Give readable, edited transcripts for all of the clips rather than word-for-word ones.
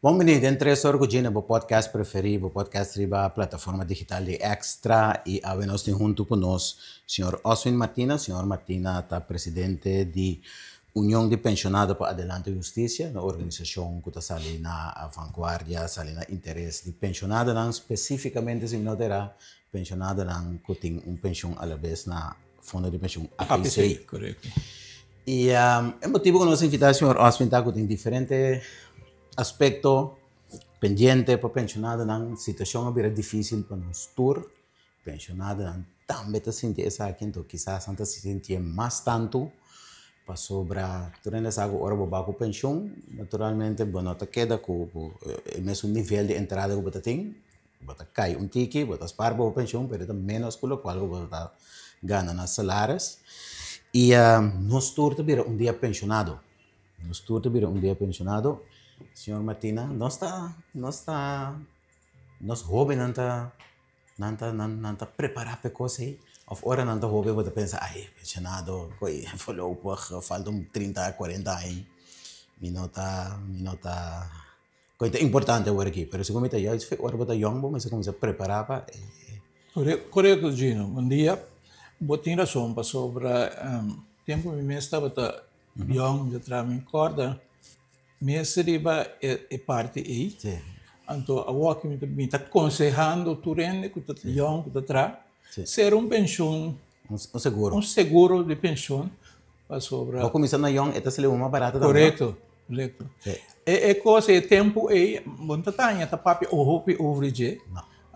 Bom, menino, entre essa orgulho, o podcast preferido, o podcast riba a plataforma digital de Extra e a nós tem junto conosco o senhor Oswin Martina. O senhor Martina está presidente de União de Pensionados para Adelante Justiça, uma organização que está ali na vanguardia, ali na interesse de pensionados, especificamente se não terá pensionados que tem pensão à vez na fundo de pensão APCI. Correto. E o motivo que nós invitamos o senhor Oswin está que tem diferentes aspecto pendiente para pensionado na situação é difícil para nós tour pensionado também está sentindo essa aqui então quizás não se sentir mais tanto para sobra durante essa hora vou baixo pensão naturalmente bueno tá queda com o mesmo nível de entrada que você tem você cai tique você para para pensão mas menos com o qual você tá ganha nas salários e nós tour também dia pensionado nós tour também dia pensionado. Senhor Martina, nós jovens não está preparado para coisa aí. Of hora não está jovem, você pensa, ai, pensionado, falou, faltam 30, 40 anos. Minota, coisa importante agora aqui. Mas se como está já, se hora você young, mas se começa a preparar para. Correto, Gino. Bom dia. Você tem razão para sobre tempo que eu estava young, já trabalhei em corda. Minha riba é parte aí. Sim. Então, a que me está aconselhando o turene que está young, que está ser pensão, seguro. Seguro de pensão para sobre. Vou começar na young, esta seria uma barata também. Correto. É coisa, é tempo aí, bom tatanya, tá papi hopi overje.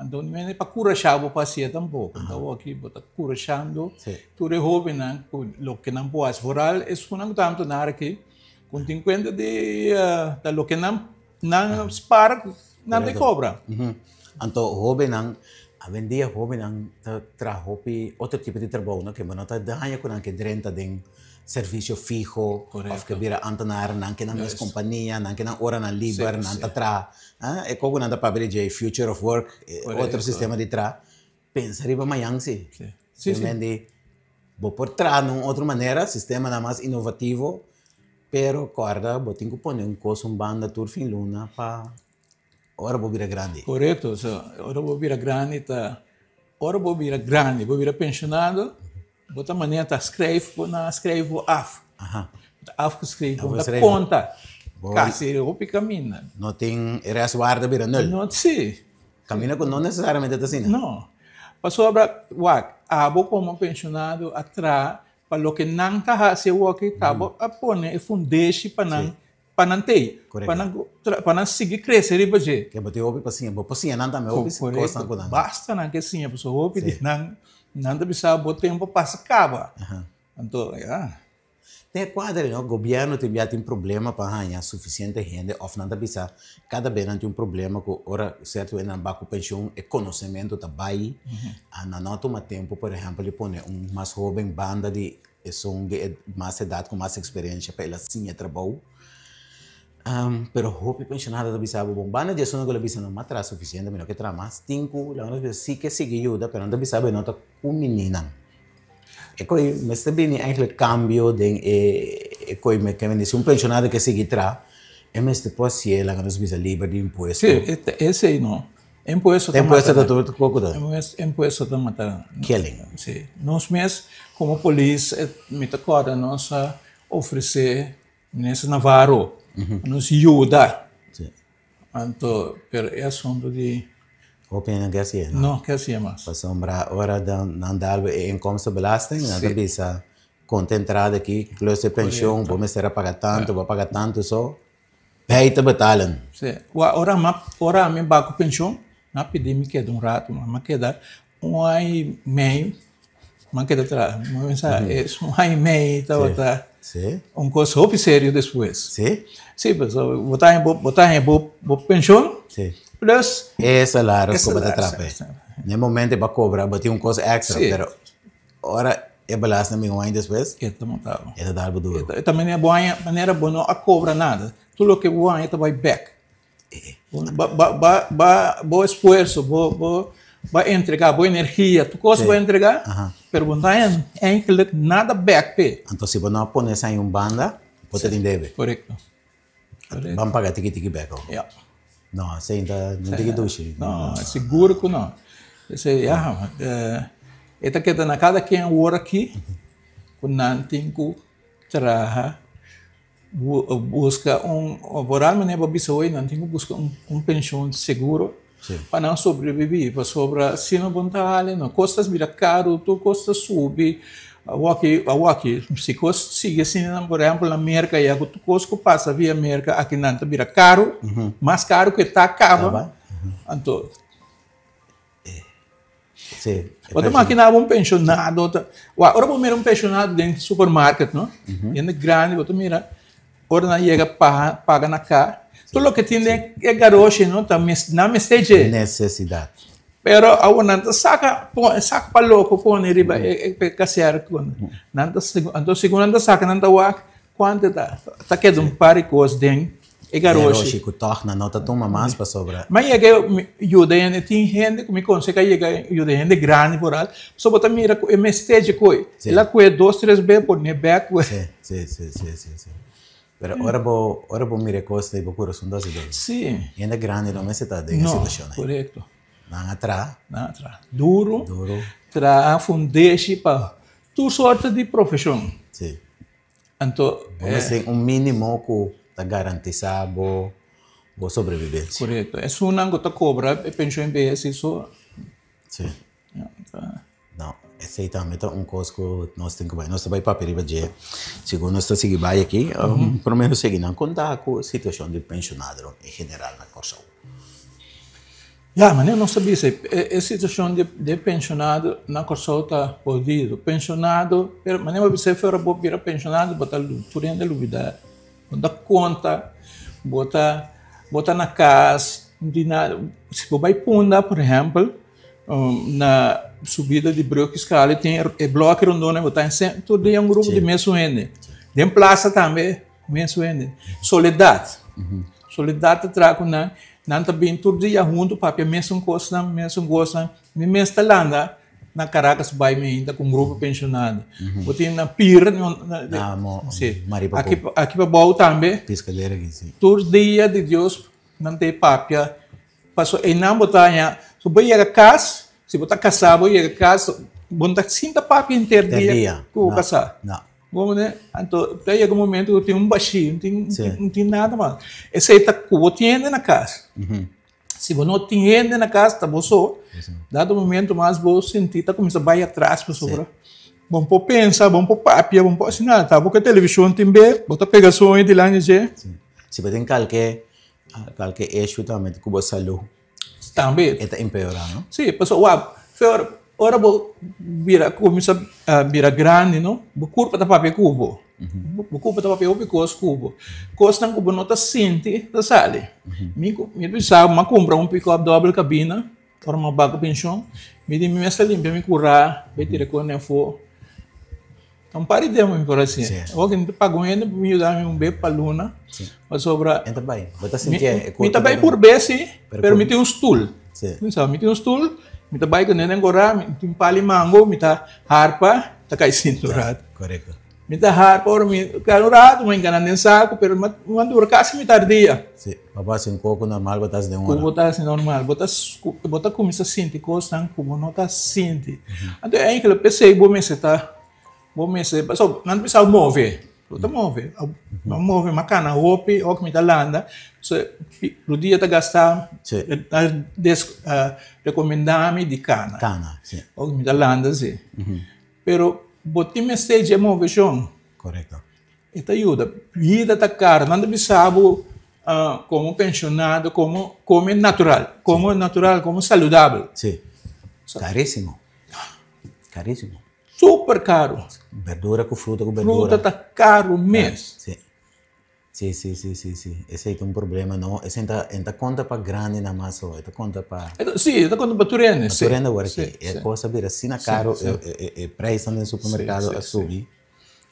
Então, não é para curar o paciente tampouco. Então, aqui está curando, tu resolve não, o que não pode. Foral é não tanto na aqui. Com 50 de lo que não para, não te cobra. Então, jovem não, a vendia jovem não trabalha outro tipo de trabalho, não que não está dando com que drenta de serviço fijo, ou que vira antenar, não que não é companhia, não que não hora na liber, não está tra, é como não está para abrir future of work, outro sistema de tra, pensa riba amanhã sim. Sim. Vou por trás de outra maneira, sistema não mais inovativo. Pero, corda, vou ter que pôr um banda tour fim luna para hora vou virar grande. Correto, hora vou virar grande, vou virar pensionado, bota maneira tá escreve af. Af que escreve, bota conta. Casi roupa e camina. Não tem resguarda vira nul. Não, sim. Camina com não necessariamente assim. Não. Passou a vou como pensionado atrás para o que não está se o que acaba a pôr é fundeixe para não ter para não seguir crescer e fazer que bote opi paciência vou paciência não também opi costa com não basta não que sim a pessoa opi não deve saber o tempo passa acaba então tem quadro não governo tem problema para ganhar suficiente gente ou não deve saber cada vez não tem problema com ora certo é não baco pensão e conhecimento também não toma tempo por exemplo de pôr mais jovem banda de som de mais idade com mais experiência para ela sim trabalho pero hope pensionada deve saber bom banda de som que ela bisa não matra suficiente mas que tra mais cinco lá nós sim que sigue ajuda pero não deve saber não tá com menina e coi mas também eigenlijk cambio de coi me que me disse pensionado que sigue tra é mas depois se ela que nós bisa livre de imposto sim esse aí não imposto da tudo pouco da imposto da mata killing sim nós mesmos como polícia me acorda nós oferecer nesse Navarro nos ajuda então per é assunto de opinião que assim não que assim mais para sombra hora da não dar income belasting nada bisa concentrado aqui plus de pensão vou me ser pagar tanto vou pagar tanto só peita betalam sim ora me bago pensão na pedir me queda rato mas queda ai meio mas queda atrás mas é ai meio tá coisa roupa sério depois sim pessoal botar em pensão plus salário que você trape no momento vai cobrar bater coisa extra pero ora é balas na minha mãe depois é dar duro também é boa maneira boa não a cobra nada tudo que boa é vai back bom esforço vai entregar boa energia tu coisa vai entregar perguntar é que nada back pay então se você não põe essa em banda você tem deve correto vamos pagar tiki back Não, você ainda não tem que duchar. Não, seguro que não. Esse esta que na cada quem hora aqui, quando não tem que trabalhar, busca moral mas não bisa hoje não tem que buscar pensão seguro para não sobreviver, para sobra se não vontade, não costas vira caro, tu costas subir. Aqui, se costa sigue assim, por exemplo, na América, e tu costa passa via América, aqui não vira caro, mais caro que tá acaba. Então, outra máquina um pensionado, agora vou mirar pensionado dentro do supermercado, não? É grande, outra mira, ora não chega paga na cá. Tudo o que tem é garoto, não? Não me seja necessidade. Pero awan nanta saca pa louco põe riba é casear com nanta segundo nanta saca nanta wak quanto tá quedando pare cos den e garoshi que torna nota toma mais para sobrar. Mas é que ajuda tem gente que me consegue chegar ajuda gente grande por aí só botar mira é message coi ela coi 2-3 vezes por ne back sim. Pero ora vou mirar coisa e vou por assunto assim. Sim. Ainda grande não me se tá de situação. Correto. Não atrás. Duro. Tra fundeixe para tu sorte de profissão. Sim. Então, tem mínimo que tá garantizado a sobrevivência. Correto. É só não que cobra pensão em BS isso. Sim. Não, esse aí também é coisa que nós temos que ver. Nós também para perigo de, segundo nós estamos seguindo aqui, pelo menos seguindo contar com a situação de pensionado em geral na Corsão. Mas eu não sabia se a situação de pensionado na Corsão está podido. Pensionado, mas não se for para pensionado, botar tudo em dúvida, botar conta, botar na casa, se for vai punda, por exemplo, na subida de bloco escala tem bloco rondona, botar em tudo é grupo de mesmo ende. Tem praça também, mesmo ende. Soledade trago na não tá bem todo dia junto, papai mesmo gosta, me mesmo talanda na Caracas vai me ainda com grupo pensionado. Botem na pira, aqui para Bau também. Pescadeira aqui sim. Todo dia de Deus não tem papia. Passou e não botar se vai ir a casa, se botar casar, vai ir a casa, botar cinta papia inteiro dia que vou casar. Vamos né? Então, daí chega um momento que eu tenho baixinho, não tem nada mais. Esse aí tá com tienda na casa. Se você não tem na casa, tá bom só. Dado o momento mais vou sentir, tá começando a baixar atrás para sobra. Vamos pôr pensar, vamos pôr papia, vamos pôr assinar, tá? Porque a televisão tem bem, bota pegações de lá e já. Se você tem qualquer eixo também com a saúde, também. Está empeorando, não? Sim, pessoal, ora vou começar a virar grande, não? Vou curva da papel cubo. Vou curva da papel cubo. Costa não cubo não tá sente, tá sale. Me pensava, mas comprar pick-up double cabina, para uma baga pensão, me diz, me está limpa, me curar, vai tirar com a for. Então, pare de me por assim. O que não pagou ainda, me ajudar um bebê para a luna, para sobrar. Então, bem, você sentir. Me também por bem, sim, mas me tem um stool. Me tem um stool. Me tá baik nem agora, me tem pali mango, me tá harpa, tá cai cinturado. Correto. Me tá harpa, ora me canurado, me engana nem saco, pero quando ora quase me tardia. Sim, papá assim pouco normal, botas de hora. Botas assim normal, botas começa a sentir coisa, como não tá sente. Então é que eu pensei, vou me só não precisa mover. Bota mover, uma cana roupa, ou que me tá landa, o dia tá gastar, recomendar-me de cana. Cana, sim. Ou que me tá landa, sim. Pero, botar me stage é movição. Correto. Isso ajuda. Vida tá cara, não precisa como pensionado, como natural, como saudável. Sim. Caríssimo. Caríssimo. Super caro. Verdura com fruta com verdura. Fruta tá caro mesmo. Sim. Esse aí tem um problema, não. Esse ainda conta para grande na massa, ainda conta para... Sim, ainda conta para turene. Turene agora aqui. É coisa vir assim na caro, é preço no supermercado a subir.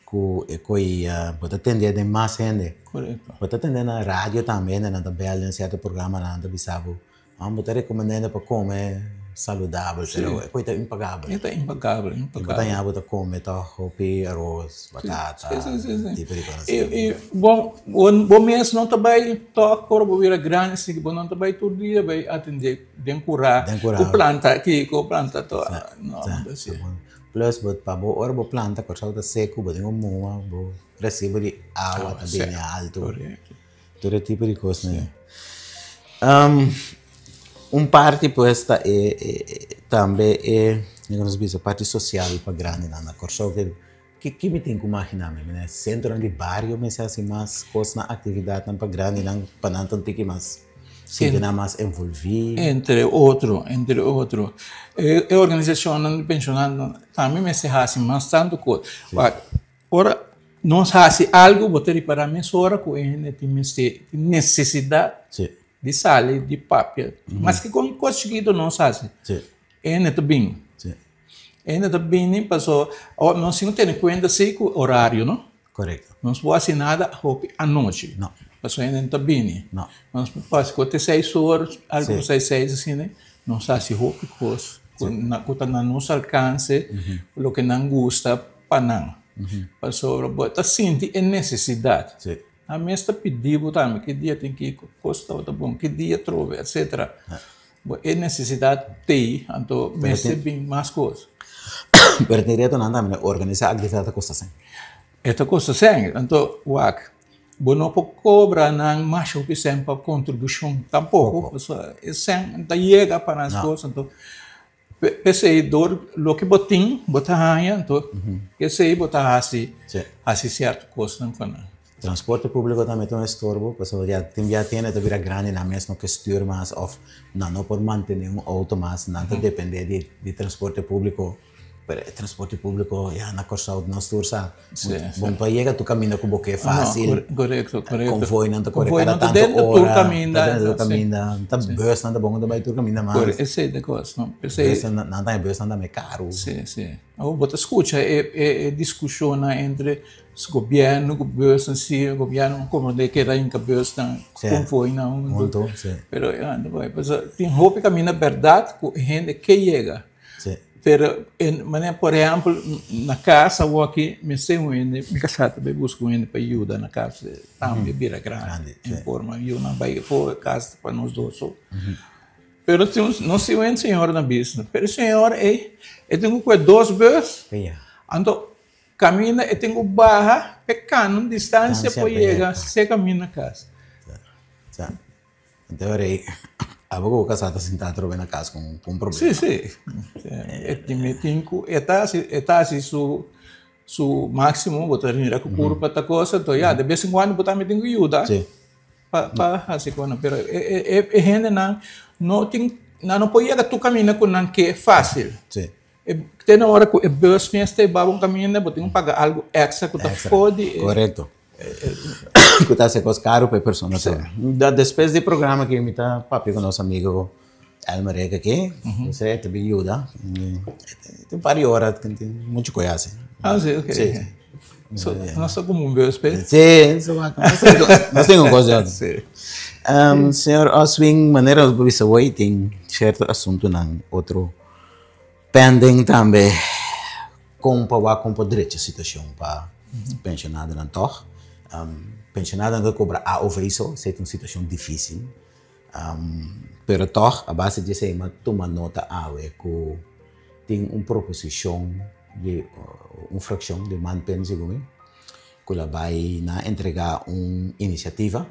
Pode atender de mais gente. Correto. Pode atender na rádio também, na tabela, em certo programa, na tabisabo. Vamos botar recomendando para comer saudável, pero é coisa impagável. É impagável. Botanya bota come tá hopi, arroz, batata, tipo de coisa. E bom mês não também toca corpo vira grande, se bom não também todo dia vai atender, den curar. O planta aqui, o planta to, não assim. Plus bot pa bo or bo planta ko sa seco, bo tengo mua, bo recibo de água também alto. Correto. Todo tipo de coisa, né? Parte pues também a parte social para grande na corso que me tem que imaginar, né? Centro de bairro, mas assim mais coisas na atividade para grande não para não ter que mais se nada mais envolver. Entre outro, a organização de pensionado também me se faz mais tanto coisa. Ora nós faz algo botar para mim hora com necessidade. De sal, de papel, mas que com conseguido não sabe. É neto bem. É neto bem, passou. Não se tem conta se o horário, não? Correto. Não se pode nada à noite. Não. Passou é neto bem. Não. Não se pode até 6 horas, algo 6 assim, né? Não sabe se roupa coisa, na nosso alcance, o que não gosta para não. Passou, bota sente a necessidade. A mesma pediu também que dia tem que custar tá bom, que dia trove, etc. É necessidade ter, então mesmo bem mais coisas. Pero direto não também organizar a atividade custa sem. Esta custa sem, então o não pode cobrar não mais o que sempre contribuição tampouco, é sem, então chega para as coisas, então pensei do que botin, botar então que sei botar assim certo custo não para Transporte público também tem um estorbo, porque já tem que virar grande na mesma que estuur, mas não pode manter auto, mas não depender de transporte público. Pero transporte público, já na Corsau, não estuur, bom para chegar, tu caminha com o boque fácil. Correto. Convoy não te corre cada tanto hora. Tu caminha, tá bus não tá bom, também tu caminha mais. Correto, esse é de coisa, não? Não tá bus não tá mais caro. Sim. Você escuta é discussão entre o governo assim, o governo como de que em que bus não convoy não. Muito, sim. Pero tem roupa caminha verdade com gente que chega. Pero, por exemplo, na casa, eu aqui, me sei minha casa também busco para ajuda na casa, também vira grande, em forma, eu não vai for casa para nós dois só. Pero não sei o senhor na business, pero o senhor eu tenho com 2 bus, então caminha, eu tenho barra, pequeno, distância para chegar, se caminha na casa. Então, a boca o casado sentado trocando na casa com problema. Sim. Está assim su máximo, botar dinheiro com curva para coisa, então de vez em quando botar me tem que ajuda. Para assim quando, pero gente não pode ir tu caminho com não que é fácil. Tem hora que o bus mesmo tem bom caminho, botar que pagar algo extra que tá fode. Correto. Que está se coisa caro para a pessoa. Depois do programa que me está papi com nosso amigo Elmer aqui, você também ajuda. Tem várias horas que tem muito coisa. Sim, ok. Nós somos como um bus, sim, nós temos coisa. Senhor Oswin, maneira de você hoje tem certo assunto não outro pending também com para direito a situação para pensionado não toh. Pensionado não cobra a over isso, é uma situação difícil. Pero toch, a base de ser toma nota que tem uma proposição de uma fração de manpen segundo que ela vai na entregar uma iniciativa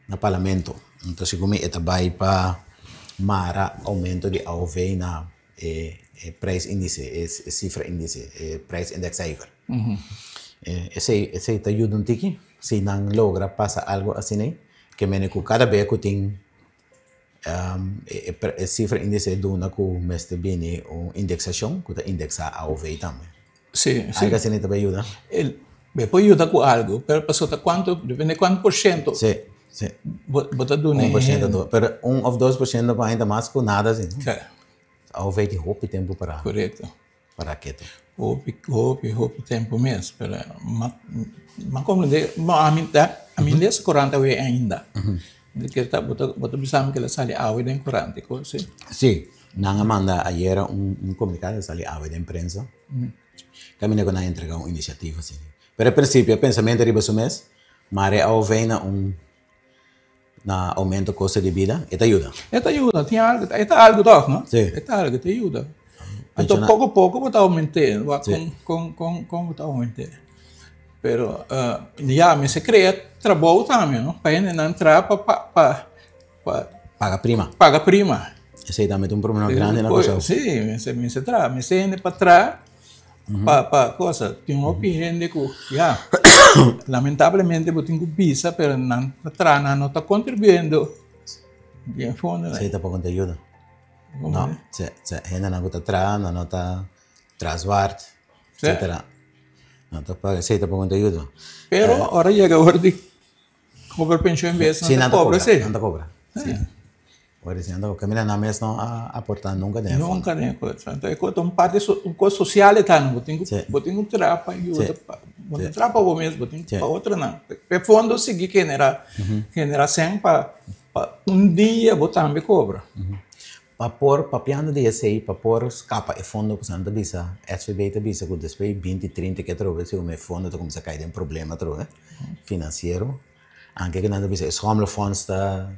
no parlamento. Então segundo esta vai para mara aumento de AOV na price índice, cifra índice, price index saver. Esse te ajuda um tiki, se não logra passar algo assim, que me que cada vez que tem cifra índice do na que mestre bem uma indexação, que está indexar a OV também. Sim. Algo assim também ajuda? Pode ajudar com algo, pero passou quanto, depende de quanto por cento. Sim. Bota do 1%, pero 1 ou 2% para ainda mais com nada assim. A OV tem roupa e tempo para. Correto. Para quieto. Roupa tempo mesmo, pero mas como a mim desse corante ainda. Que tá bota bisam que ela sai a água dentro corante, sim. Sim. Nanga manda ayer un comunicado, sale a de imprensa. Camina con a entregar una iniciativa, assim. Pero al principio, el pensamiento de su mes, mare ao vena na aumento costo de vida, e te ayuda. E te ayuda, é algo toch, no? Sim. É algo que te ayuda. Então, pouco a pouco, você aumenta, com aumenta. Pero, já, me se cria trabalho também, não? Para não entrar Paga prima. Paga prima. Esse aí também tem um problema grande na coisa. Sim, me se ende para trás, para coisa. Tem uma opinião de que, já, lamentavelmente, eu tenho visa, pero não está contribuindo. Bien fundo, Esse aí tá pouco te ajuda. Não, se ainda não está atrás, não está trasvart, etc. Não está paga, esse aí tá pouco te ajuda. Pero, agora chega a hora de cobrar pensão em vez, não está cobra, sim. Não está cobra, sim. Agora, se anda caminhando na mesa, não aportar nunca nem. Nunca nem coisa. Então, é uma parte social, tá? Não tenho um trapa e outra. Não trapa o mesmo, tenho para outra não. É fundo seguir generação para dia botar me cobra. Para pôr papiando de esse para pôr escapa e fundo para Santa Bisa, SVB te Bisa, que depois 20, 30 que trove, se o meu fundo começa a cair em problema trove, financeiro. Anche que Santa Bisa, esse como o fundo está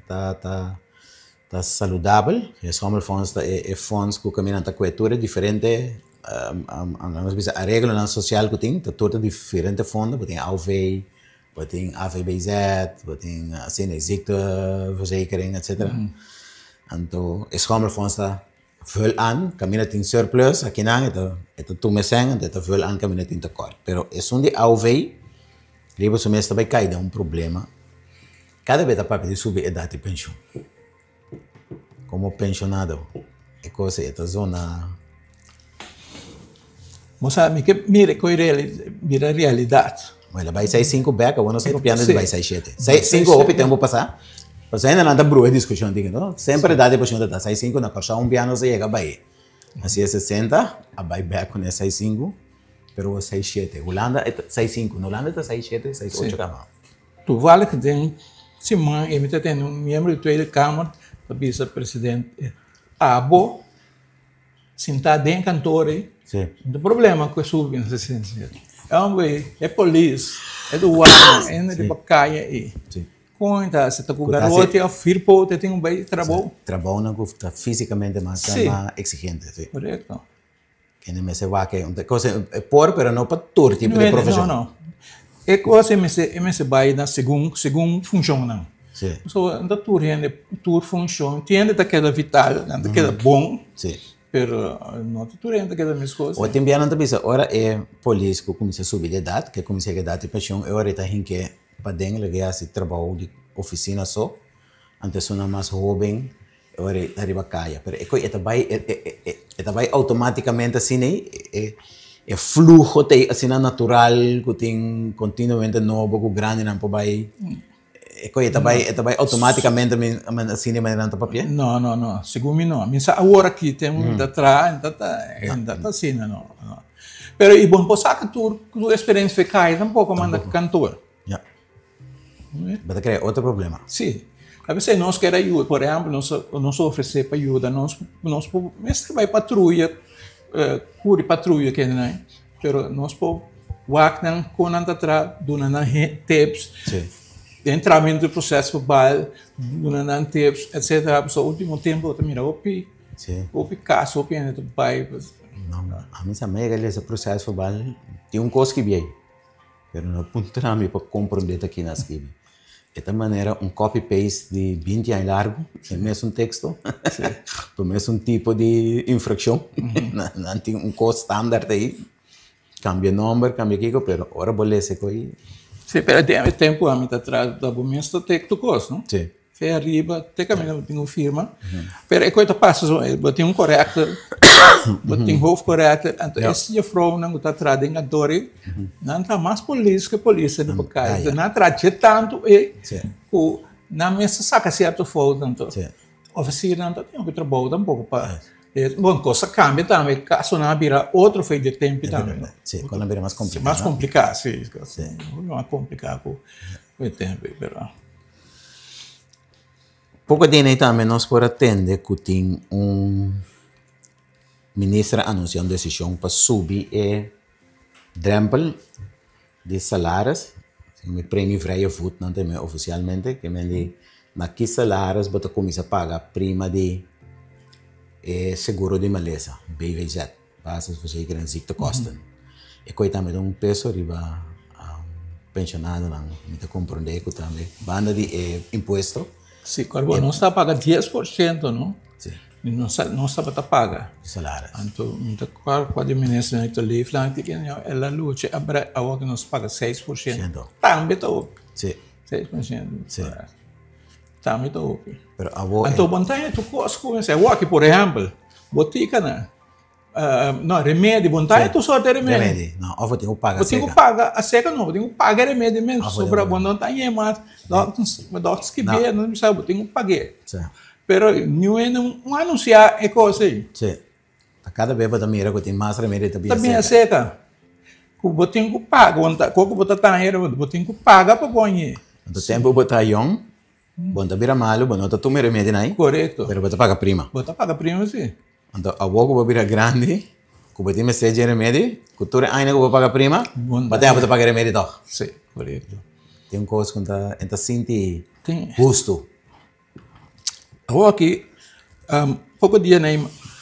saudável, esse como o fundo é fundos que caminham na cobertura diferente, a regra social que tem, toda diferente fundo, tem AUV, tem AVBZ, tem assim existe verzekering, etc. Então, esse como o fundo está veel aan, caminha tem surplus, aqui não, é tudo sem, é veel aan, caminha tem tekort. Pero é de AUV, riba o mês também cai, é problema. Cada vez a papi de subir a idade de pensão. Como pensionado, é coisa, esta zona. Moça, mire com a realidade. Mas ela vai sair 5 becas, eu não sei copiando de vai sair 7. 5 hopi tempo passar. Mas ainda não está brua a discussão, não? Sempre dá de pensão, está 5 na caixa, piano se chega a Bahia. Assim é 60, a Bahia beca com 5, pero 6-7. Holanda é 6-5, na Holanda está 6-7, 6-8 cama. Tu vale que tem, se mãe, eu tenho membro da tua Câmara, o vice-presidente, abo, sentado em cantor, o problema com a subvenção é polícia, é do guarda, é de bacaia aí. Conta, se está com o garoto, é firpo, tem um bem trabalho. Trabalho não está fisicamente mais exigente. Correto. Que nem me se vai que é coisa é por, pero não para todo tipo de profissão. Não. É coisa me se vai na segundo funciona. Sim. So, da tour funciona, tiende daquela vital, daquela bom. Sim. Pero não tiende daquela mesma coisa. O tempo não está ora é polícia que começa a subir de idade, que começa a dar de pensão, e ora está em que para dentro que esse trabalho de oficina só, antes uma mais jovem, ora arriba caia. Pero é vai automaticamente assim é fluxo assim natural que tem continuamente novo, que grande não vai vai automaticamente assim de maneira não papel? Não. Segundo mim não. Mas agora aqui tem da trás, ainda tá assim, não. Pero e bom passar que tu experiência cai tampouco manda cantor. Já. Mas é outro problema. Sim. A vezes nós queremos ajuda, por exemplo, nós oferecer para ajuda, nós vai patrulha, curi patrulha que não é, pero nós po waknan konan tatra dunan tips. Sim. Entramento do processo verbal, dunan tips, etc. So último tempo eu mira opi caso opi no pai. Não, a mim também esse processo verbal tem custo que vier, pero não ponto na mim para compreender aqui nas que de maneira copy-paste de 20 anos largo, é mesmo texto, do mesmo tipo de infração, não tem custo standard aí, cambia número, cambia aquilo, pero agora vou ler esse coisa. Sim, pero tem tempo a mim atrás do momento texto custo, não? Sim. Fé arriba, até caminho tem firma, pero é coisa passa, tem corrector, tem roof corrector, então esse já foi não está atrás de engadore, não está mais polícia que polícia de bocado, não atrás tanto e o na mesa saca certo fogo tanto, oficina não tem que trabalhar um pouco para bom coisa cambia também, caso não vira outro feito de tempo também. Sim, quando vira mais complicado. Mais complicado, sim, mais complicado o tempo, pero pouco de também nós por atender que tem ministra anunciou uma decisão para subir o drempel de salários, o prêmio vrije voet, não tem oficialmente, que me na que salários você começa a pagar prima de seguro de maleza, BVZ, basisverzekering ziektekosten. E coi também peso riba pensionado não, me compreender que também banda de imposto. Sim, claro, não está a pagar 10%, não? Sim. Não está a pagar. Salários. Então, claro, quando a ministra está livre, ela luta, a que nos paga 6%. Também está ok. Sim. 6%. Sim. Também está ok. Então, vontade tu começa, aqui, por exemplo, botica, né? Não, remédio, vontade tu só tem remédio. Não, eu vou ter que pagar a seca. Eu tenho que pagar a seca, não, eu tenho que pagar remédio mesmo. Sobre a vontade, mas doctores que vê, não sabe, eu tenho que pagar. Sim. Pero não anunciar é coisa aí. Sim. Cada vez você mira que tem mais remédio também é seca. Eu tenho que pagar, quando você está aí, eu tenho que pagar para pôr. Então, tempo você está young, você vira malo, você não está tomando remédio, não é? Correto. Mas você paga prima. Você paga prima, sim. Então, a boca vai virar grande, que você tem seja remédio, que tu ainda vai pagar prima, você paga remédio então. Sim, correto. Tem uma coisa que você sente justo. Aqui, pouco dia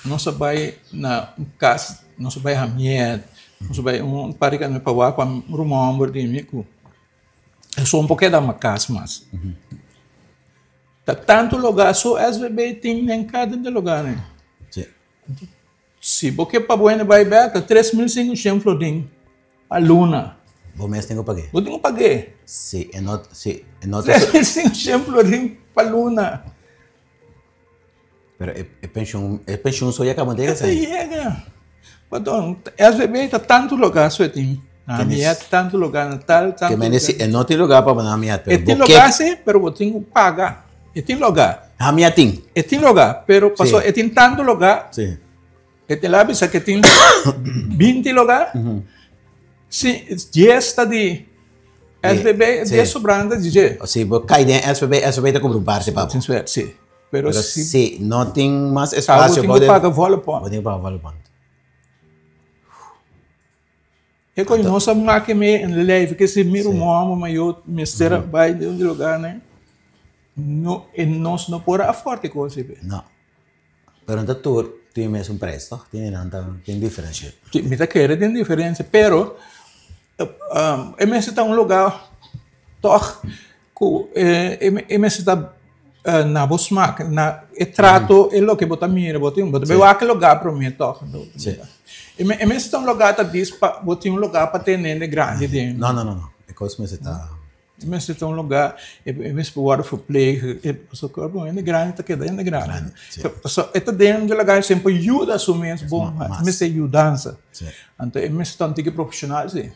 não se vai na casa, não se vai a minha, não se vai para que me pagar para rumor de mim. Eu sou pouquinho da minha casa, mas tanto lugar só SBB tem em cada lugar, né? Sim. Se porque para bueno vai ver, 3.500 florim a luna. Você tem que pagar? Eu tenho que pagar. Sim, é 3.500 florim para luna. Pero pensión só acaba de chegar. Chega. Então, SBB está tanto lugar só tem. A minha tanto lugar, tanto. Que me dice, não tem lugar para na minha. Tem lugar sim, pero eu tenho que pagar. Tem lugar. A minha tem. Tem lugar, pero passou, tem tanto lugar. Sim. Tem lá, bisa que tem 20 lugar. Sim, 10 está de SBB, 10 sobrando de G. Sim, cai dentro SBB está comprando parte para. Sim. Pero se não tem mais espaço, pode pagar valor ponto. Pode pagar valor ponto. Eu conheço uma que me leva que se mira um homem maior, mistério vai de um lugar, né? Não, e nós não pode a forte coisa. Não. Pero então tu tem o mesmo preço, tem diferença. Me tá querendo tem diferença, pero é mesmo tá um lugar toch que é mesmo tá na bosmak na trato é lo que bota mira bota bem aquele lugar para mim toch. É mesmo tá um lugar tá diz para bota um lugar para ter nele grande dentro. Não. É coisa mesmo tá. Mas é um lugar, é mesmo para o play, é só que é grande, está quedando grande. Só é dentro do lugar sempre ajuda a assumir isso bom, mas é ajudança. Então é mesmo tão antigo profissional, sim.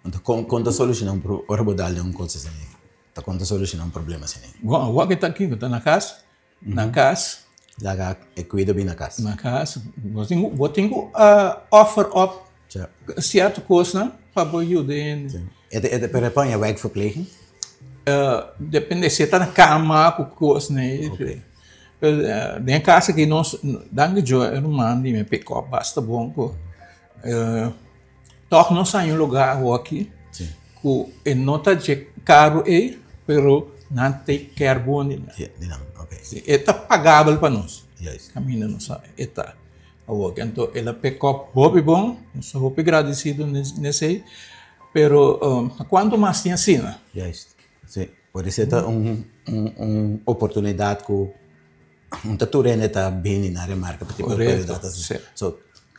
Então quando solucionar um problema de coisa assim, tá quando solucionar problema assim. O que está aqui, está na casa, lá é cuida bem na casa. Na casa, vou ter offer up certo coisa para ajudar. Pero põe a werkverpleging? Depende se está na cama com coisa, né? Tem casa que nós, danke jo, irmão, me pegou basta bom co. Toch não sai um lugar aqui, que não está de caro aí, pero não tem carbono. Está pagável para nós. Caminha não sai, está. Então ela pegou bom, sou muito agradecido nesse. Pero quanto mais tinha assim, né? Sim, por isso é uma oportunidade que um taturene está bem na marca para ter oportunidades.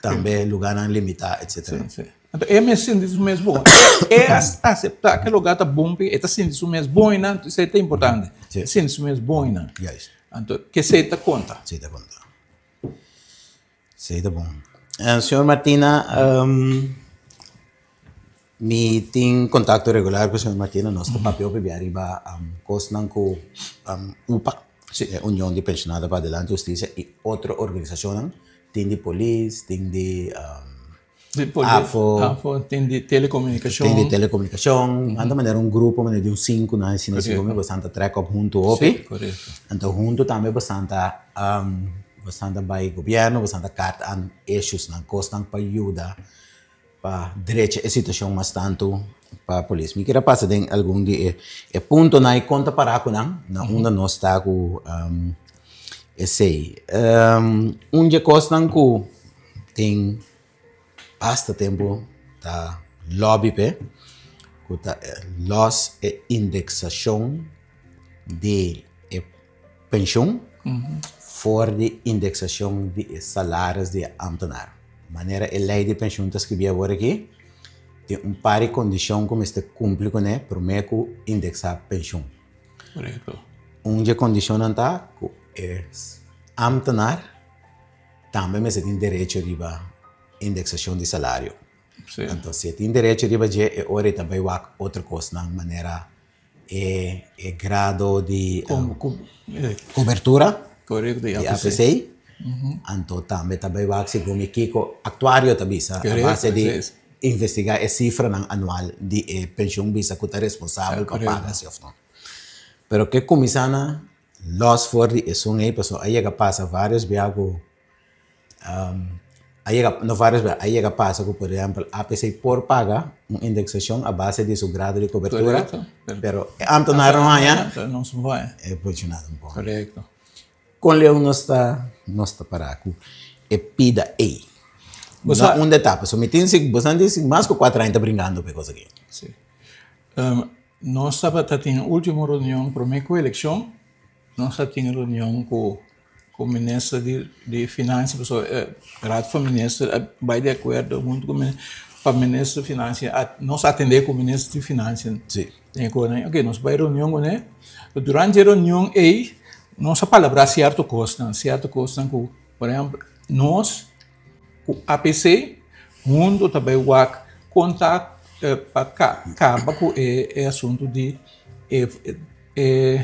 Também lugar não limitado, etc. Sim. Então é mesmo bom. É aceitar que o lugar está bom, é está sendo isso mesmo bom, né? Isso é importante. Sendo isso mesmo bom, né? Então que se te conta. Se te conta. Se te bom. Senhor Martina, me tem contato regular com o Sr. Martina, nosso papel para arriba costan com UPA, União de Pensionados para Adelante Justiça, e outra organização, tem de polícia, tem de AFO, tem de telecomunicação. Tem de telecomunicação, anda maneira um grupo de uns 5, né? Se não se come bastante track up junto, Sim, correto. Então junto também bastante bastante vai governo, bastante carta an issues na costan para ajuda para direito a situação mais tanto para a polícia. Me queria passar em algum dia é ponto na conta para com na onde nós está com esse onde costan com tem basta tempo da lobby pe com los indexação de pensão for de indexação de salários de ambtenaar. Maneira a lei de pensão está escrita agora aqui, tem par de condição como este cumpre com né, prometo indexar pensão. Correto. Onde a condição não está, é ambtenaar, também me tem direito a indexação de salário. Sim. Então, se tem direito a hora também outra coisa, na maneira grado de cobertura correto, de APC. Então, também vai ser como Kiko actuário também, a base de investigar a cifra anual de pensão visa que está responsável por pagar se não. Pero que começando los for de são aí, pessoal, aí que passa vários viagos aí que passa que, por exemplo, APC por paga uma indexação a base de seu grado de cobertura, pero antes não se vai. É funcionado um pouco. Correto. Com Leão não está para é pida aí. Uma etapa, só me tem bastante mais que 4 anos brincando por coisa aqui. Sim. Nós estava tendo a última reunião para a eleição, nós estava tendo reunião com o ministro de Finanças, pessoal, Rato foi ministro, vai de acordo muito com o ministro de Finanças, nós atender com o ministro de Finanças. Sim. Ok, nós vai reunião com ele, durante a reunião aí, nós falamos certo custo, que, por exemplo, nós, o APC, mundo também vai contar para acabar com o assunto de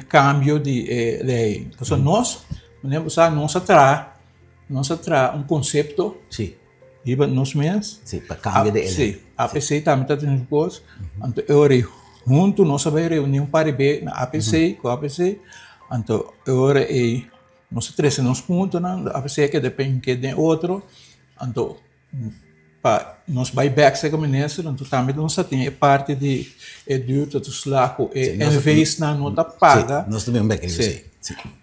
câmbio de lei. Então, nós traz conceito, sim, e nos meses, sim, para câmbio de lei. Sim, APC também está tendo coisas, então eu junto nós vamos reunir para ver na APC, com a APC, então agora nós três nos pontos, na APC que depende que de outro, então para nós buybacks que ministro, então também nós tem parte de dívida dos lacos, em vez na nota paga. Nós também back sim.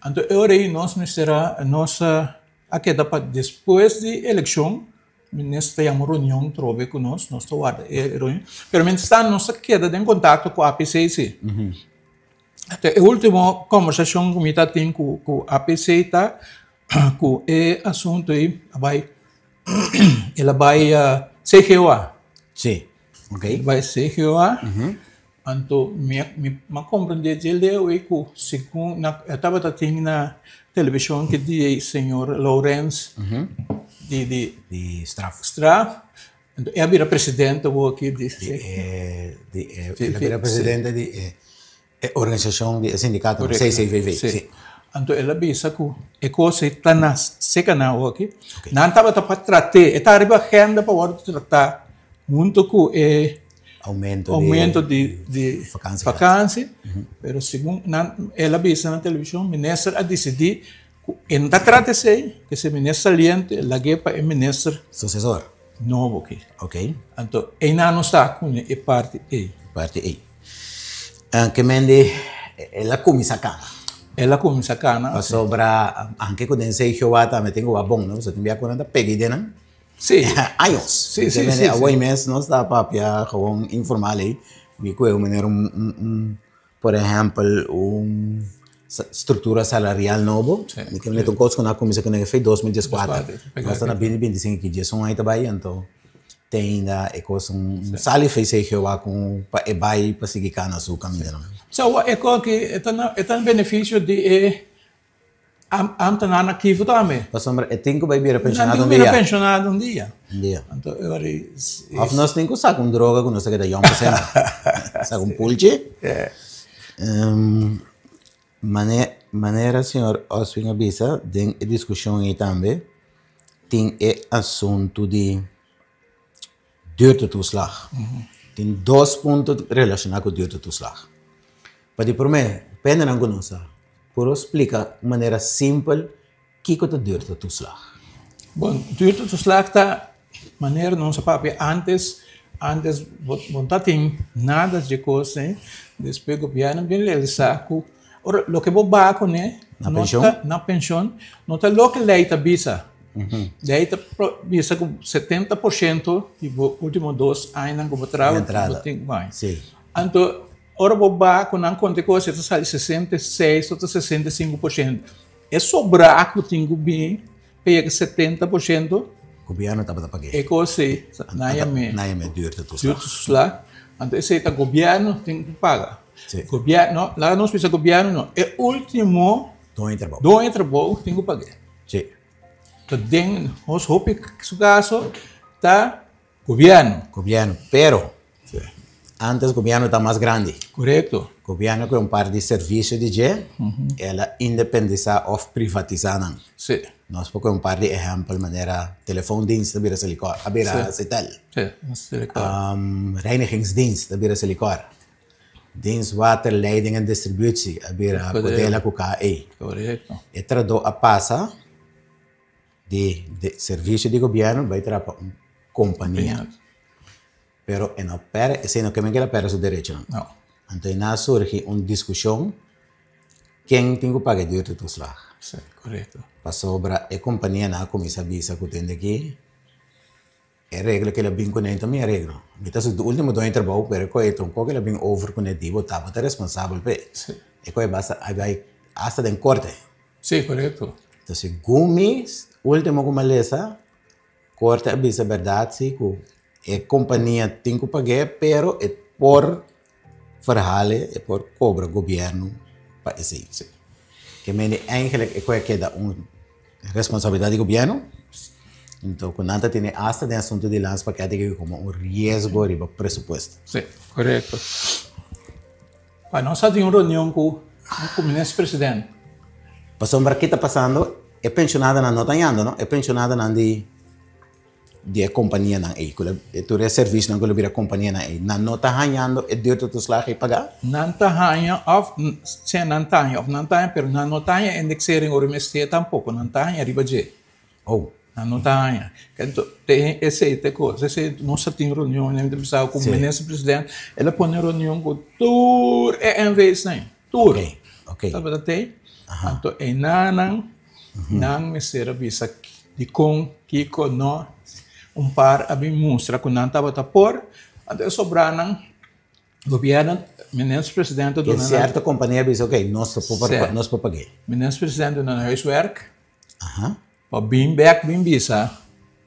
Então agora nós será nossa aqui depois de eleição, o ministro tem uma reunião trove conosco, nós estamos reunião, pero está nossa queda em contato com a APC. Até a última conversação que eu tenho com a APC tá com o assunto aí ela vai CGOA. Sim, ok. Vai CGOA. Então, me compreender de ele que segundo eu estava tendo na televisão que o senhor Lawrence de Straff. Então, ele era presidente aqui ele era presidente de organização de sindicato CCVV. Sim. Então, ela disse que a coisa está na seca aqui. Não estava para tratar, estava agenda para tratar muito com aumento de vacância. Mas segundo ela disse na televisão, o ministro a decidir que não trata-se que esse ministro saliente, ela é para o ministro sucessor novo aqui. Ok. Então, ainda não está com a parte aí. Parte aí. Que mende ela começa a ela começa a cana. Sobra, anche con den sei giovata, me tengo bom, não? Você tem que acordar pegui dena. Sim. Anos. Sim, sim, sim. A o mês não está papia com informal aí. Me coe por exemplo, estrutura salarial novo. Me que me tocou com a comissão que fez 2014. Nós está na 2025 que já são aí também, então tem ainda coisa sali fez sei giovata com vai para seguir cana seu caminho. So, que é um benefício de amtenar aqui também. Mas sombra, tem que vai vir pensionado um dia. Não pensionado um dia. Então, of nós tem que usar com droga, com nós que dá 1%. Usar com pulche. Maneira, senhor Oswin avisa, tem discussão aí também, tem assunto de duurtoeslag. Tem 2 pontos relacionados com duurtoeslag. Para por mim, pena não conosco. Por explicar de maneira simples que está duurte toeslag? Bom, duurte toeslag está maneira não se papi antes não tem nada de coisa, hein? Depois o governo vem realizar com o que bobaco, né? Na pensão, não está lo que lei visa. Daí está visa com 70% e os últimos 2 anos que trabalho tem mais. Então, ora bobaco não conta coisa, está sai 66 ou 65%. É sobrar que tem que bem pega 70%. O governo está para pagar. É coisa, não é duurte toeslag. Então, esse é o governo tem que pagar. Governo, lá não precisa governo, não. É o último do trabalho tem que pagar. Sim. Então, nós hope que esse caso está governo. Governo, pero antes o governo está mais grande. Correto. O governo com par de serviços de G, ela independizar ou privatizar. Sim. Nós podemos par de exemplo, maneira telefoondienst, da bira Silicor, a bira Citel. Reinigingsdienst, da bira Silicor. Dienst water, leiding en distributie, a bira Codela KE. Correto. E trado a passa de serviço de governo vai para companhia. Pero en opera, se no que me queda para su derecho. No. Entonces, surge una discusión. ¿Quién tiene que pagar duurte toeslag? Sí, correcto. Para sobra, la compañía na comisa visa que tiene aquí. El regla que la bin con esto me arreglo. Mientras el último dos trabajo, pero que el tronco que la bin over con el tipo, estaba responsable pe. Sí. Y que basta hay hasta de corte. Sí, correcto. Entonces, gumis, último como lesa, corte avisa verdade, sí, que a companhia tem que pagar, pero é por verhalen, é por cobra governo para esse. Que me eigenlijk é que dá uma responsabilidade do governo. Então, quando nada tem hasta de assunto de lança para que é como um risco de presupuesto. Sim, correto. Para nós temos uma reunião com o ministro-presidente. Passou para que está passando, é pensionada na nota ainda, não? É pensionada na de companhia na veículo. Tu é serviço na que vira companhia na não nota ganhando é duurte toeslag e pagar? Não está ganhando, sem não está, pero não está indexering o remestia tampouco, não está arriba de. Oh. Não está. Então, tem essa coisa. Nós temos reunião, né, com o ministro-presidente, ele põe reunião com tudo é em vez, né? Tudo. Ok. Sabe até? Então, é não me serve visa de com que não par a mim mostra que não estava a por, até sobrar não governo, ministro-presidente do certa companhia diz ok, nós podemos pagar. Ministro-presidente do huiswerk. Para bem back, bem visa,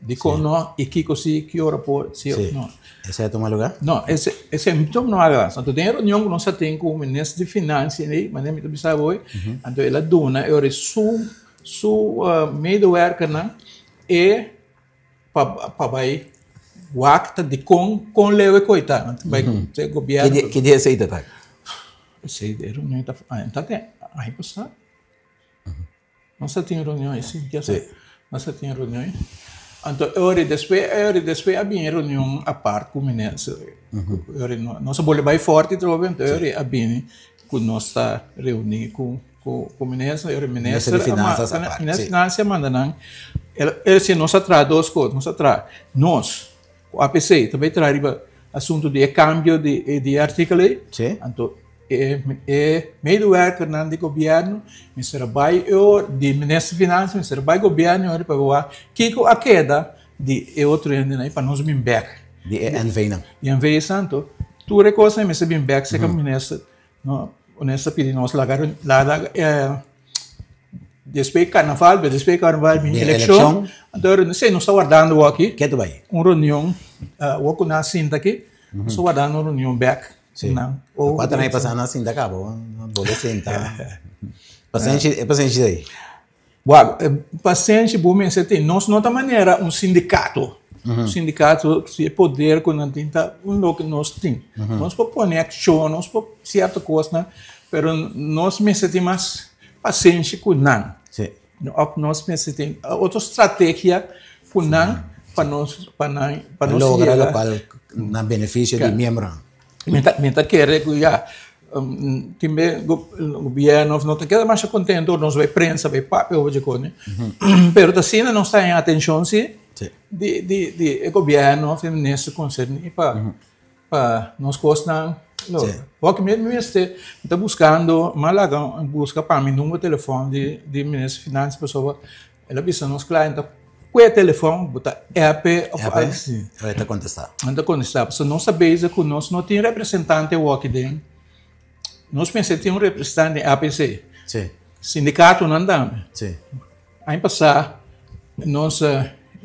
de como e que coisa que ora por se não. Esse é o lugar? Não, esse é muito não agora. Então tem reunião que nós temos com o ministro de finanças, né, mas nem me bisa hoje. Então ela dona é su medewerker né e para vai wakta de com lewe coita, vai ser governo. Que dia sei tá? Sei de reunião tá, tem aí passar. Nós temos reuniões, sim, já sei. Nós temos reuniões. Então, depois a minha reunião a parte com o ministro. Nós vamos vai forte, então, a bem que nós está reunido com o ministro, o ministro de finanças manda não. Ele se nós traz duas coisas, nós, o APC, também traz assunto de câmbio de artigo, então, medewerker do governo, Mr. Baio, de ministro de finanças, Mr. Baio governo, para ver que a queda de outro ano, para nós bem back. De NV não. De NV santo, tu recosta, Mr. bem back, se que o ministro, honesta pedir nós lá depois carnaval, minha eleição, então não sei, nós estamos guardando aqui. Que tu vai? Uma reunião, o que nós sinta aqui, nós estamos guardando uma reunião back. Sim. Quando não é passando assim, dá cabo, vou sentar. Paciente aí. Paciente, bom, você tem, nós não maneira um sindicato. Um sindicato se poder quando tem um que nós tem. Nós podemos pôr action, nós podemos certa coisa, né? Mas nós necessitamos mais paciente com não. Sim. Nós necessitamos outra estratégia com não para nós lograr o qual na benefício de membro. Menta querer que já também o governo não tem que mais contento, nós vai prensa, vai papel, hoje com, pero assim não está em atenção se de governo, nesse concerto para nós costas porque mesmo está buscando, Malaga busca para mim número de telefone de ministro de Finanças, pessoa, ela avisa nos clientes, qual é o telefone, bota app, vai te contestar. Não contestar, porque nós sabemos que nós não temos representante aqui dentro, nós pensamos que tem representante APC, sindicato não dá. Aí passar, nós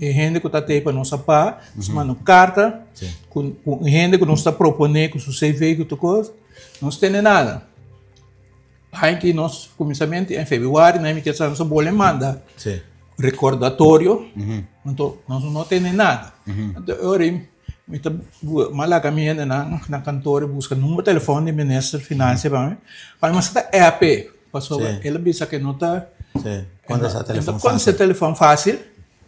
gente que está aí para nossa pá, nós mandamos carta, com gente que nós está propondo com o CV e tudo coisa, não tem nada. Aí que nós, começamente, em fevereiro, nós que nós boleh manda recordatório, então nós não temos nada. Então, eu malaga minha na cantora busca número de telefone do ministro de Finanças, mas está EAP, passou, ele disse que não está. Quando esse telefone fácil? Quando esse telefone fácil.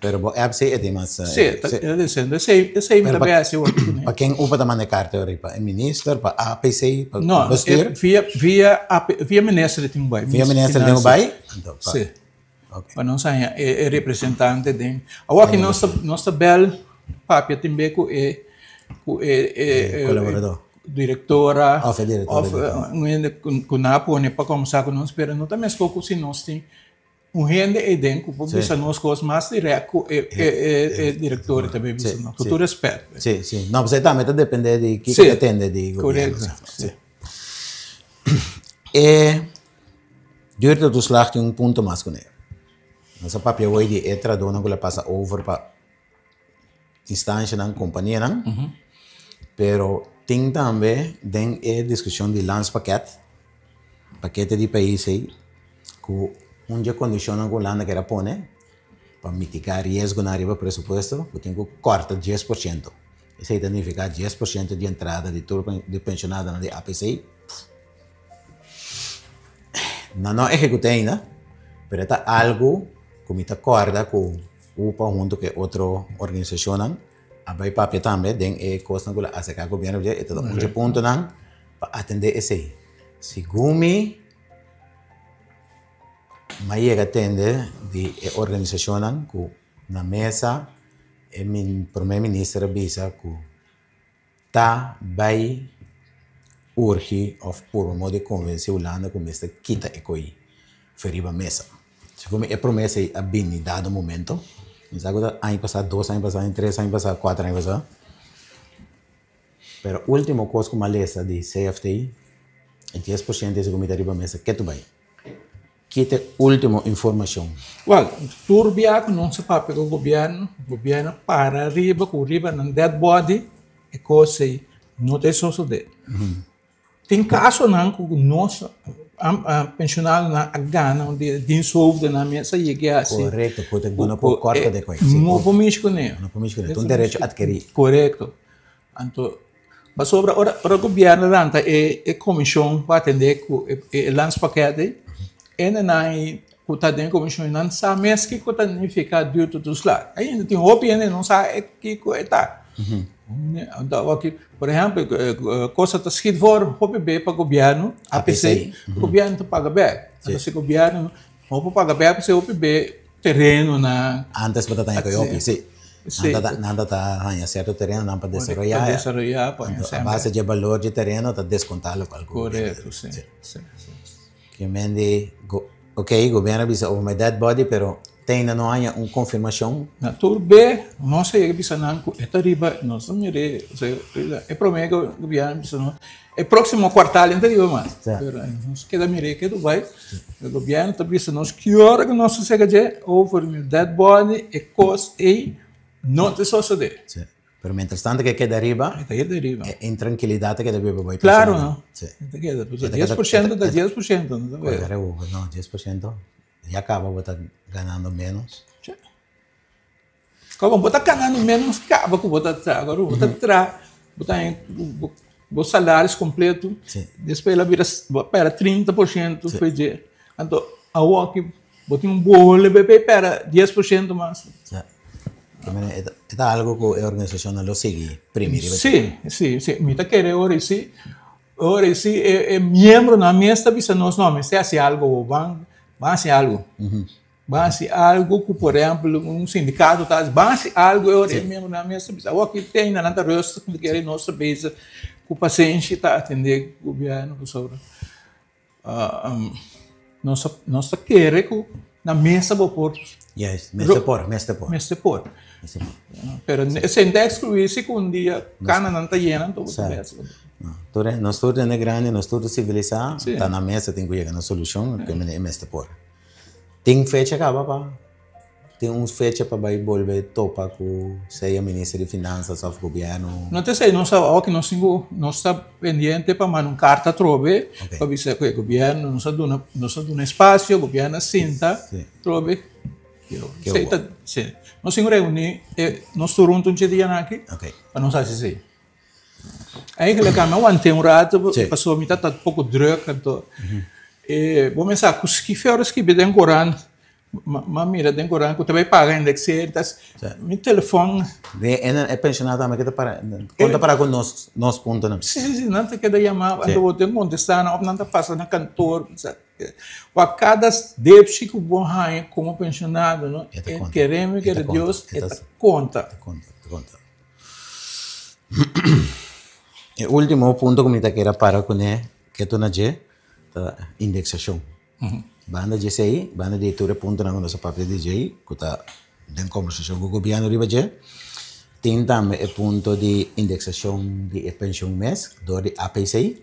Pero o app é de mais. Sim, está dizendo. Esse aí também é assim. Para quem upa da maneira carta, para o ministro, para a APC, para o vestir? Via ministro de Timbai. Via ministro de Timbai? Sim. Para não sair, é representante de. Agora que nossa bel papia também é colaborador. Diretora. Diretora. Na põe para começar com nós, mas não também se pouco se nós tem gente aí dentro, porque bisa nós coisas mais direto é diretora também, bisa não. Com todo respeito. Sim. Não, você também depende de que atende de governo. Correto. E durante o slag tem ponto mais com ele. Nossa papel hoje é traduzir que passa over para instância na companhia, não? Pero tem também tem a discussão de lance paquete de país aí, que onde condiciona que o landa quer pôr, para mitigar risco na arriba presupuesto, que tem que cortar 10%. Isso aí significa 10% de entrada de turno de pensionado na APC. Não executei ainda, mas é algo que me acorda com o UPA junto com outra organização. A vai papel também tem coisa que a secar governo é todo um ponto para atender esse aí. Segundo mas chega a atender de organização que na mesa o primeiro-ministro avisa que vai urgir ou por modo de convencer o Holanda que está quita e coi feriba mesa. Segundo a promessa é bem dado momento. Mas agora ano passado, 2 anos passados, 3 anos passados, 4 anos passados. Pero a última coisa que uma lista de CFTI é 10% desse comitê de mesa que tu vai. Que é a última informação. Well, turbia que não se paga com o governo para arriba, com arriba na dead body, é coisa aí, não tem só de. Tem caso não que nós pensionado na Gana, onde tem saúde na mesa e que é assim. Correto, porque não pode cortar de coisa. Não podemos com ele. Não podemos com ele. Tem direito a adquirir. Correto. Então, mas sobre o governo é comissão para atender o lance paquete. Ainda não está dentro da comissão, não sabe mesmo que está significa dentro dos lados. Ainda tem opinião, não sabe que está. Por exemplo, coisa está escrito for OPB para o governo, APC, o governo está paga bem. Se o governo não paga bem, porque o OPB terreno na... Antes para estar com o OPC. Nada está certo terreno, não para desenvolver. A base de valor de terreno está descontado para o governo. Correto, sim. Que mende, ok, o governo avisa o dead body, pero ainda não há uma confirmação. Na turbe, não sei que não é tariba, não sei mire, é prometo o governo não. É próximo quartal ainda digo mais. Não sei que da mire que do vai, o governo está dizendo nós que hora que nós chega de over dead body é cost e não te só de. Pero mientras tanto que queda arriba, é intranquilidade que deve vai. Claro, não. 10% da 10%, não é? Não, 10%. Já acaba botar ganhando menos. Como botar ganhando menos, acaba com botar agora botar os salários completos, depois ela vira para 30% foi de. Então, a que botar bolo para 10% mais. É algo que a organização não segue primeiro. Sim. Me está querendo agora sim. Ora, se é membro na mesa, bisa nós não, se hace algo, van hacer algo. Van hacer algo que, por exemplo, sindicato, tá, van hacer algo, ora, é membro na mesa, bisa. O que tem na nanta rosto, que quer nossa mesa, que o paciente está atendendo o governo, sobre. Nós queremos que na mesa vou pôr. Yes, meste por. Mas sem excluir se um dia cana não está llena, então você nós todos é grande, nós todos civilizados, está na mesa, tem que chegar na solução, que é meste por. Tem fecha acaba pa. Tem uns fecha para vai volver topa com seja ministro de finanças ou governo. Não te sei, não sabe que nós está pendiente para mandar carta trove, para dizer que o governo nos dá um espaço, o governo sinta trove. Nós se reunimos, nós turnos um dia aqui, para nós assistir. Aí que le cama ontem rato, passou a mitad tá pouco druk então. Vou pensar que os que feiras que bem Coran, mas mira tem Coran que também paga indexer, tas meu telefone. É pensionado também que para conta para com nós ponto não. Sim, não te queda chamar, ando vou ter contestar, não tá passa na cantor, o a cada débito que bom raio como pensionado, não? Queremos que Deus conta. O último ponto que me queira para com é que tu na je indexação. Banda de sei, banda de tudo ponto na nossa papel de je, que tá den conversação com o governo riba je. Tem também o ponto de indexação de pensão mês, do de APCI.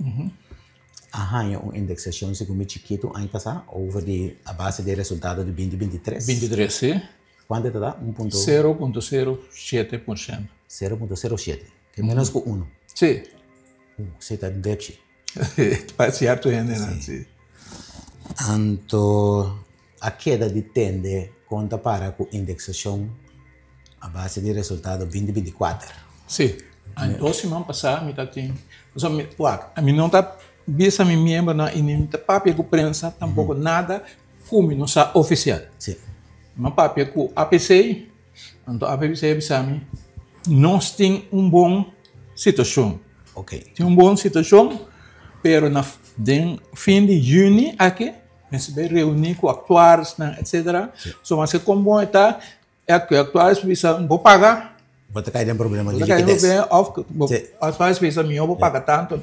É uma indexação se como chiquito ano passado, over a base de resultado de 2023. 23, sim. Quanto te dá? 0,07%. 0,07, que é menos que 1. Sim. Você está de déficit. Para certo ainda, não? Sim. Então, a queda de tende conta para com indexação a base de resultado 2024. Sim. Então, semana passada, me está tendo. A mim não está bisa mi membro na inimita papel com prensa tampouco nada como não sa oficial. Sim. Mas papel com APC, então APC bisa mi nós tem bom situação. Tem bom situação, pero na fim de junho aqui, nós vai reunir com atuários, etc. So mas como bom está é que atuários bisa vou pagar. Você cai em problema de liquidez. As vezes eu vou pagar tanto.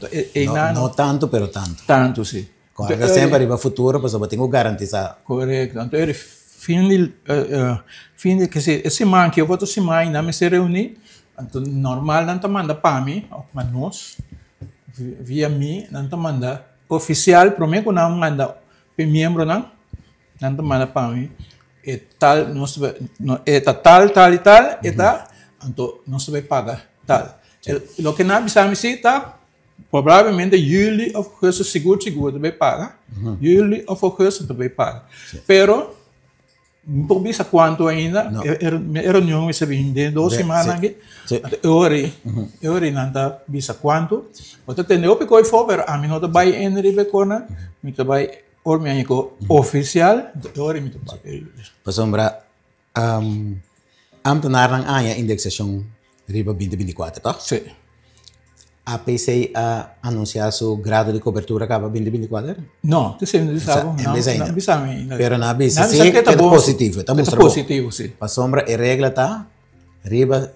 Não tanto, pero tanto. Tanto, sim. Quando sempre arriba futuro, você vai ter que garantizar. Correto. Então, fim de que esse man que eu vou se mais não me se reunir, então normal não te manda para mim, mas nós via mim não te manda oficial, para mim que não manda para membro não te manda para mim. É tal, nós é tal e tal, é tal. Então, não se vai pagar tal. O que nós precisamos está, provavelmente, julho ou agosto, seguro vai pagar. Julho ou agosto vai pagar. Pero, não precisa quanto ainda, era não se vende 2 semanas aqui. Eu não está bisa quanto. Você tem o que foi, pero a mim não vai entrar em cona, não vai oficial, eu me papel. Pasombra, Amto narang aya indexação riba 2024, tá? Sim. A PCI anunciar seu grado de cobertura acaba 2024? Não, você não sabe. Não sabe ainda. Pero na bisa sim, é positivo. É positivo, sim. A sombra e regra tá riba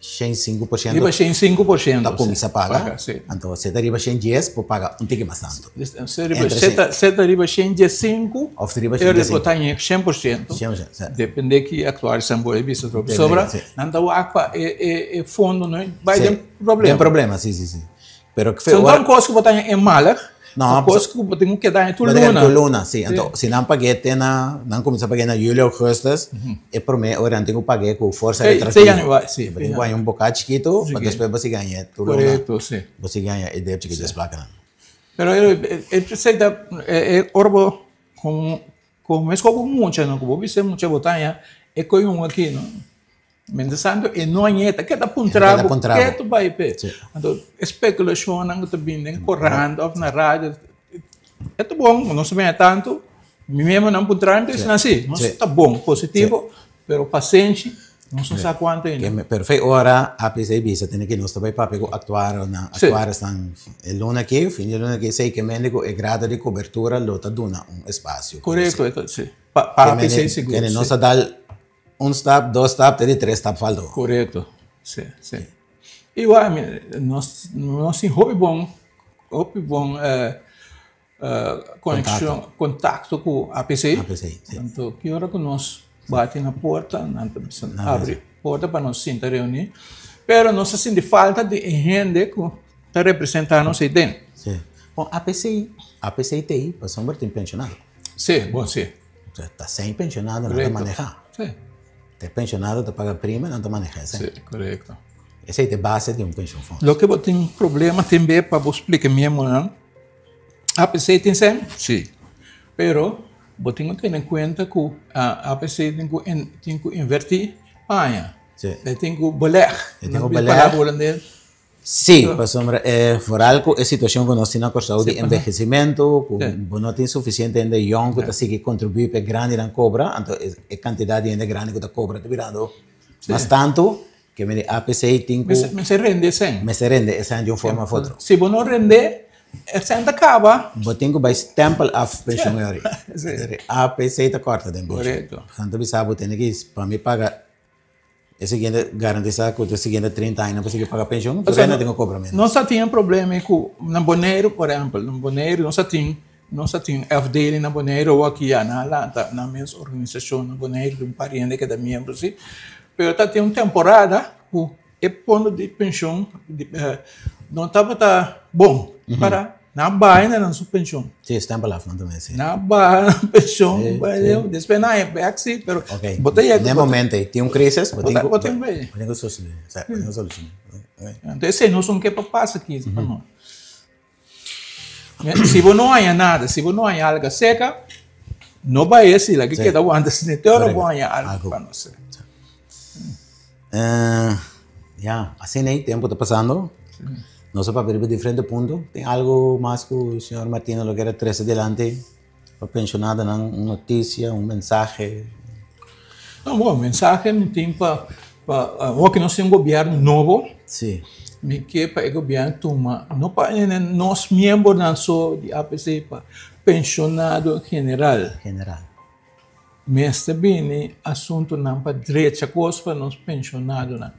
105%. Riba 105%. Tá começa a pagar. Então você tá riba 110 por pagar um tique mais tanto. Você tá riba 105. Of riba 105. Eu reportar em 100%. Depende que atuar sambo é vista sobra. Não dá o aqua é fundo, não vai ter problema. Tem problema, sim. Pero que foi. Se não coisa que botar em mala. Não, coisa que tem que dar em Tuluna. Sim. Então, se não paguei não começa a pagar na julho ou agosto, é por mim, ora tenho que pagar com força retrativa. Sim. Vai um bocado chiquito, mas depois você ganha Tuluna. Correto, sim. Você ganha e deve que desplaca. Pero é orbo como é como muita, não como você muita botanha é com aqui, não. Mentesando e não é que está puntrabo que tu vai ver então especulação não está vindo correndo ou na rádio é tão bom não se vê tanto mesmo não puntrando isso assim não está bom positivo pero paciente Não sei quanto ainda. Perfeito, ora a PCI bisa tem que nós também para actuar na actuar estão el luna aqui, fim de luna aqui sei que médico é grado de cobertura lota dona espaço. Correto, então sim. Para a PCI seguro. Que nós dá step, 2 step, 3 step faltou. Correto, sim, sim. Igual, nós sim hobby bom conexão, contato com a PCI. Então, que hora que nós bate na porta, abre a porta para nós sentar reunir, pero nós sente falta de gente que está representando nós aí dentro. Sim. Bom, a PCI TI, para sombra tem pensionado. Sim, bom, sim. Está sem pensionado, não está manejando. Sim. Está pensionado, está paga prima, não está manejando. Sim, correto. Essa é a base de pension fund. Lo que tem um problema também para você explicar mesmo, não? A PCI tem sempre? Sim. Pero, você tem que ter em conta que a PCI tem que invertir panha. Sim. Tem que bolear. Tem que bolear. Sim, para sombra, por algo, é situação que nós temos com de envelhecimento, que não tem suficiente ainda young que consegue contribuir para grande na cobra, então a quantidade ainda grande que a cobra está virando. Mas tanto que a PCI tem que... Me se rende sem. Me se rende, essa é de uma forma ou outra. Se você não rende, essa ainda acaba. Você tem que vai stempel of pension. A PCI está corta de pension. Correto. Então, você sabe, tem que, para me pagar, é seguinte, garantizar que o seguinte 30 anos, você tem que pagar pension, porque ainda tem que cobrar menos. Nós só tínhamos problema com, na Bonaire, por exemplo, na Bonaire, nós só tínhamos FDL na Bonaire, ou aqui, na minha organização, na Bonaire, de um parente que é da membro, assim. Pero tem uma temporada que o ponto de pensão não estava bom para na baia na sua pensão. Sim, está para lá, não também sim. Na baia na pensão, depois na back sim, pero botei aqui. No momento tem crise, botei bem. Botei solução, botei solução. Então esse não são que para passar aqui, para nós. Se você não há nada, se você não há algo seca, não vai esse lá que queda antes de ter ou vai algo para nós. Assim aí, tempo está passando. Nós para ver diferente ponto. Tem algo mais que o senhor Martino lo quer trazer adelante para pensionada, uma notícia, mensagem? Não, bom, mensagem não tem para que nós temos um governo novo. Sim. Me que para o governo toma, não para nós membros não só de APC, para pensionado general. Mas também assunto não para direita coisa para nós pensionados, né?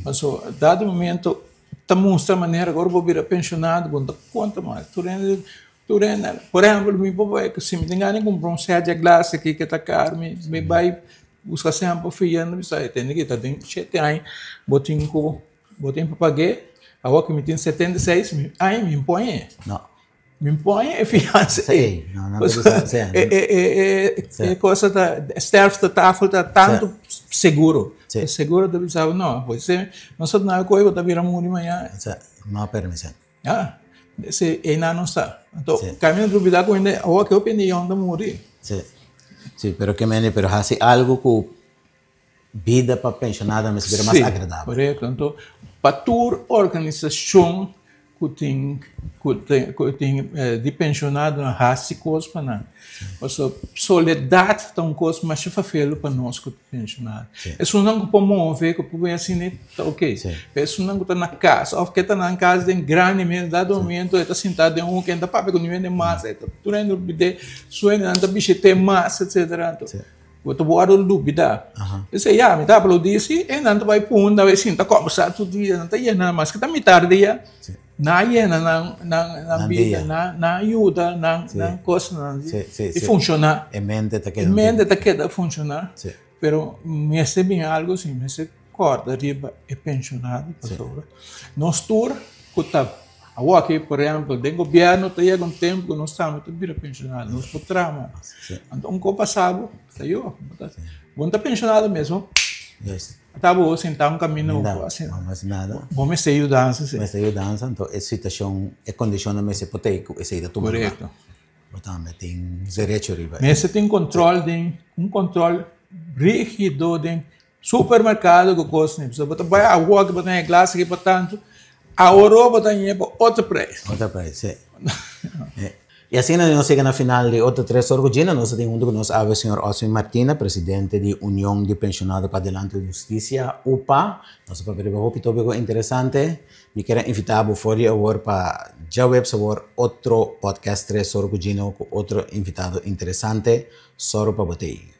Mas dado momento estamos de maneira agora vou vir pensionado, vou dar conta mais. Por exemplo, me papai que se me engano comprou um set de glace aqui que está caro, me vai buscar sempre fiando, me sai tem que tá tem 7 anos, botinho para pagar, agora que me tem 76, aí me impõe. Não. Me impõe é fiança. Sim, não precisa ser. É coisa da staff da TAFL tá tanto seguro. É seguro da pessoa não, você não sabe nada coisa tá virando muito manhã. Não há permissão. Esse ainda não está. Então, caminho dúvida com ainda, o que opinião da morrer. Sim. Sim, pero hace algo que vida para pensionada me seria mais agradável. Correto. Então, para toda organização que tem de pensionado na raça coisa para nós. A soledade é uma coisa mais fácil para nós que pensionado. Isso não promove que por assim tá ok. Isso não está na casa, ou que está na casa de grande mesmo, dado momento está sentado em um que ainda papai com ninguém de massa, está durante o bidê, suena anda bicho tem massa, etc. Eu estou boando dúvida. Eu sei, me dá para o dia, e não vai pôr, vai sim, está conversando todo dia, não está indo nada mais que está metade dia. Na iena na vida na ajuda na coisa e funciona mente tá queda funcionar pero me bem algo assim me se corda riba é pensionado pessoa nós tur kuta agora aqui por exemplo do governo tem algum tempo que nós estamos vira pensionado nós potramos então um copo passado saiu bom tá pensionado mesmo tá bom sentar um caminho assim mas nada bom me sei dança então essa situação é condiciona me se hipoteco essa ida tu correto então tem direito riba mas você tem controle rígido de supermercado que custa né você vai a rua que botar glace que portanto a Europa tem outro preço sim E assim nós chegamos na final de outra 3 horas de nós temos junto conosco o senhor Osmin Martina, presidente de União de Pensionados para Adelante de Justiça, UPA. Nós vamos ver um tópico interessante. Me quero invitar a você agora para já web sobre outro podcast 3 horas com outro invitado interessante, só para você.